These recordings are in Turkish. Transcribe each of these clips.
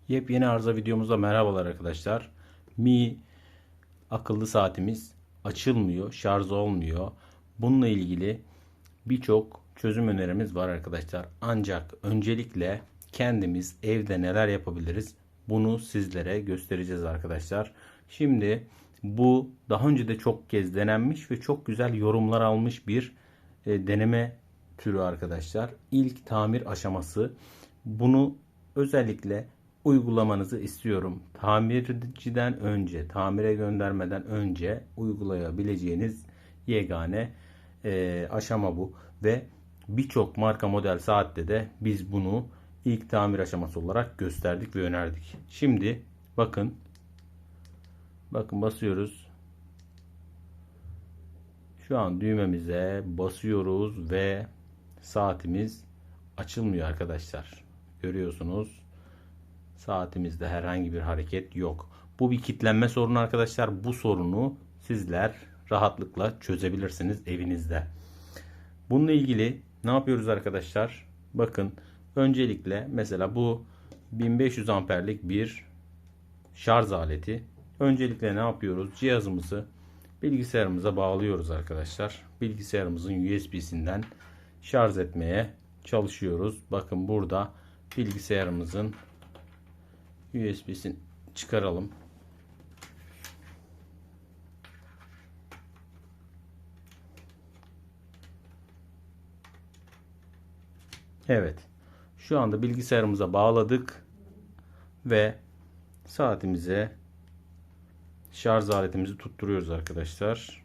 Yepyeni arıza videomuzda merhabalar arkadaşlar. Mi akıllı saatimiz açılmıyor, şarj olmuyor. Bununla ilgili birçok çözüm önerimiz var arkadaşlar. Ancak öncelikle kendimiz evde neler yapabiliriz? Bunu sizlere göstereceğiz arkadaşlar. Şimdi bu daha önce de çok kez denenmiş ve çok güzel yorumlar almış bir deneme türü arkadaşlar. İlk tamir aşaması. Bunu özellikle uygulamanızı istiyorum. Tamirciden önce, tamire göndermeden önce uygulayabileceğiniz yegane aşama bu. Ve birçok marka model saatte de biz bunu ilk tamir aşaması olarak gösterdik ve önerdik. Şimdi bakın basıyoruz. Şu an düğmemize basıyoruz ve saatimiz açılmıyor arkadaşlar. Görüyorsunuz. Saatimizde herhangi bir hareket yok. Bu bir kilitlenme sorunu arkadaşlar. Bu sorunu sizler rahatlıkla çözebilirsiniz evinizde. Bununla ilgili ne yapıyoruz arkadaşlar? Bakın öncelikle mesela bu 1500 amperlik bir şarj aleti. Öncelikle ne yapıyoruz? Cihazımızı bilgisayarımıza bağlıyoruz arkadaşlar. Bilgisayarımızın USB'sinden şarj etmeye çalışıyoruz. Bakın burada bilgisayarımızın USB'sini çıkaralım. Evet. Şu anda bilgisayarımıza bağladık ve saatimize şarj aletimizi tutturuyoruz arkadaşlar.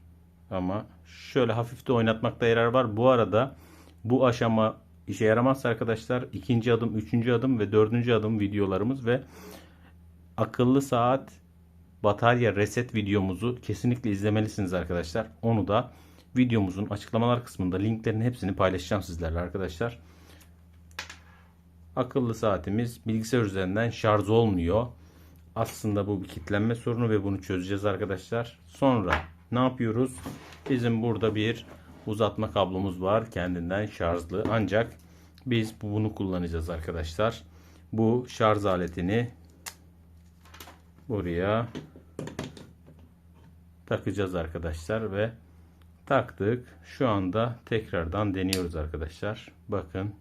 Ama şöyle hafif de oynatmakta yarar var. Bu arada bu aşama işe yaramazsa arkadaşlar ikinci adım, üçüncü adım ve dördüncü adım videolarımız ve akıllı saat batarya reset videomuzu kesinlikle izlemelisiniz arkadaşlar. Onu da videomuzun açıklamalar kısmında linklerin hepsini paylaşacağım sizlerle arkadaşlar. Akıllı saatimiz bilgisayar üzerinden şarj olmuyor. Aslında bu bir kilitlenme sorunu ve bunu çözeceğiz arkadaşlar. Sonra ne yapıyoruz? Bizim burada bir uzatma kablomuz var. Kendinden şarjlı. Ancak biz bunu kullanacağız arkadaşlar. Bu şarj aletini buraya takacağız arkadaşlar ve taktık. Şu anda tekrardan deniyoruz arkadaşlar. Bakın.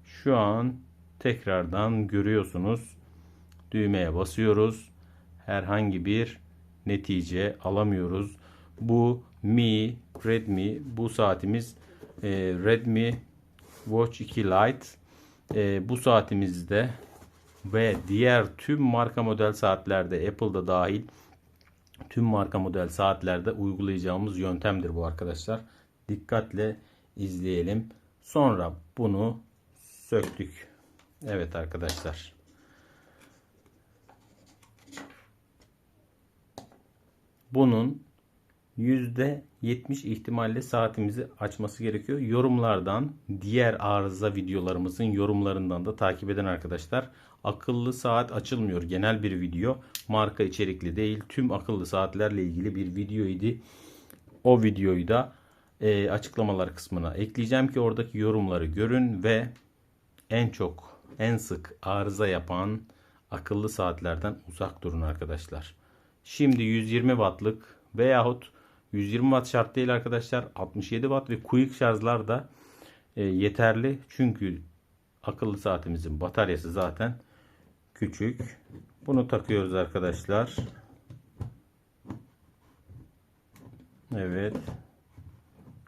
Şu an tekrardan görüyorsunuz. Düğmeye basıyoruz. Herhangi bir netice alamıyoruz. Bu Redmi bu saatimiz Redmi Watch 2 Lite. Bu saatimizde ve diğer tüm marka model saatlerde Apple'da dahil tüm marka model saatlerde uygulayacağımız yöntemdir bu arkadaşlar. Dikkatle izleyelim. Sonra bunu söktük. Evet arkadaşlar. Bunun %70 ihtimalle saatimizi açması gerekiyor. Yorumlardan, diğer arıza videolarımızın yorumlarından da takip eden arkadaşlar. Akıllı saat açılmıyor. Genel bir video. Marka içerikli değil. Tüm akıllı saatlerle ilgili bir videoydu. O videoyu da açıklamalar kısmına ekleyeceğim ki oradaki yorumları görün ve en sık arıza yapan akıllı saatlerden uzak durun arkadaşlar. Şimdi 120 wattlık veyahut 120 watt şart değil arkadaşlar. 67 watt ve quick şarjlar da yeterli. Çünkü akıllı saatimizin bataryası zaten küçük. Bunu takıyoruz arkadaşlar. Evet.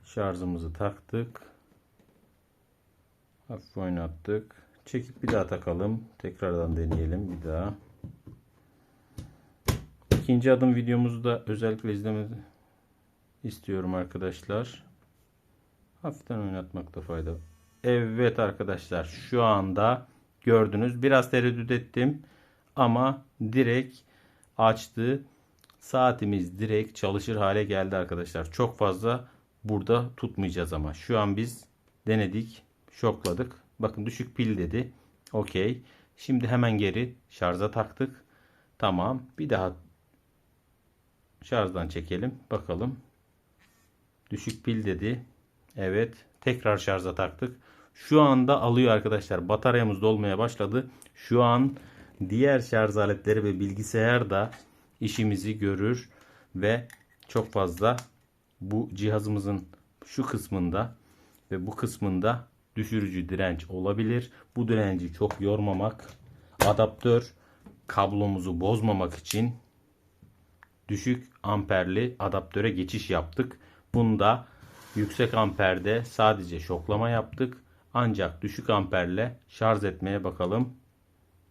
Şarjımızı taktık. Hafif oynattık. Çekip bir daha takalım. Tekrardan deneyelim bir daha. İkinci adım videomuzu da özellikle izlemenizi istiyorum arkadaşlar. Hafiften oynatmakta fayda var. Evet arkadaşlar şu anda gördünüz. Biraz tereddüt ettim ama direkt açtı. Saatimiz direkt çalışır hale geldi arkadaşlar. Çok fazla burada tutmayacağız ama. Şu an biz denedik. Şokladık. Bakın düşük pil dedi. Okey. Şimdi hemen geri şarja taktık. Tamam. Bir daha şarjdan çekelim. Bakalım. Düşük pil dedi. Evet. Tekrar şarja taktık. Şu anda alıyor arkadaşlar. Bataryamız dolmaya başladı. Şu an diğer şarj aletleri ve bilgisayar da işimizi görür ve çok fazla bu cihazımızın şu kısmında ve bu kısmında düşürücü direnç olabilir. Bu direnci çok yormamak, adaptör kablomuzu bozmamak için düşük amperli adaptöre geçiş yaptık. Bunda yüksek amperde sadece şoklama yaptık. Ancak düşük amperle şarj etmeye bakalım.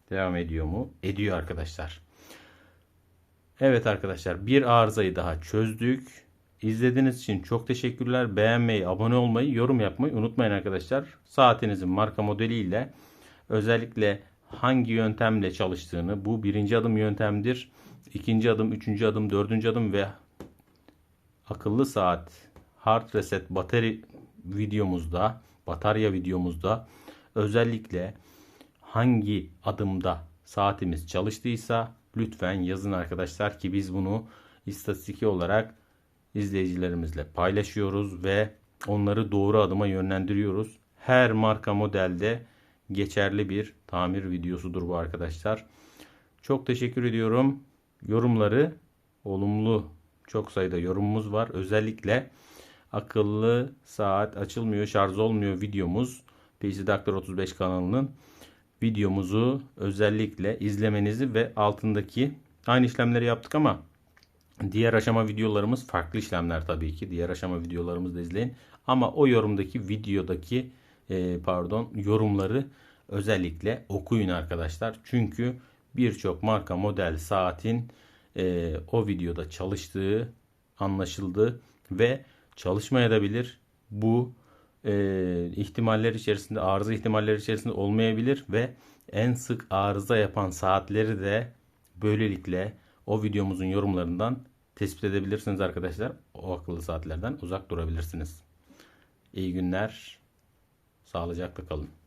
Devam ediyor mu? Ediyor arkadaşlar. Evet arkadaşlar, bir arızayı daha çözdük. İzlediğiniz için çok teşekkürler. Beğenmeyi, abone olmayı, yorum yapmayı unutmayın arkadaşlar. Saatinizin marka modeliyle özellikle hangi yöntemle çalıştığını, bu birinci adım yöntemdir. İkinci adım, üçüncü adım, dördüncü adım ve akıllı saat hard reset batarya videomuzda özellikle hangi adımda saatimiz çalıştıysa lütfen yazın arkadaşlar ki biz bunu istatistiki olarak izleyicilerimizle paylaşıyoruz ve onları doğru adıma yönlendiriyoruz. Her marka modelde geçerli bir tamir videosudur bu arkadaşlar. Çok teşekkür ediyorum. Yorumları olumlu, çok sayıda yorumumuz var. Özellikle akıllı saat açılmıyor, şarj olmuyor videomuz PC Doctor 35 kanalının videomuzu özellikle izlemenizi ve altındaki aynı işlemleri yaptık ama diğer aşama videolarımız farklı işlemler tabii ki. Diğer aşama videolarımızı da izleyin. Ama o yorumdaki videodaki yorumları özellikle okuyun arkadaşlar. Çünkü birçok marka model saatin o videoda çalıştığı anlaşıldı ve çalışmayabilir. Bu ihtimaller içerisinde, arıza ihtimalleri içerisinde olmayabilir ve en sık arıza yapan saatleri de böylelikle o videomuzun yorumlarından tespit edebilirsiniz arkadaşlar. O akıllı saatlerden uzak durabilirsiniz. İyi günler. Sağlıcakla kalın.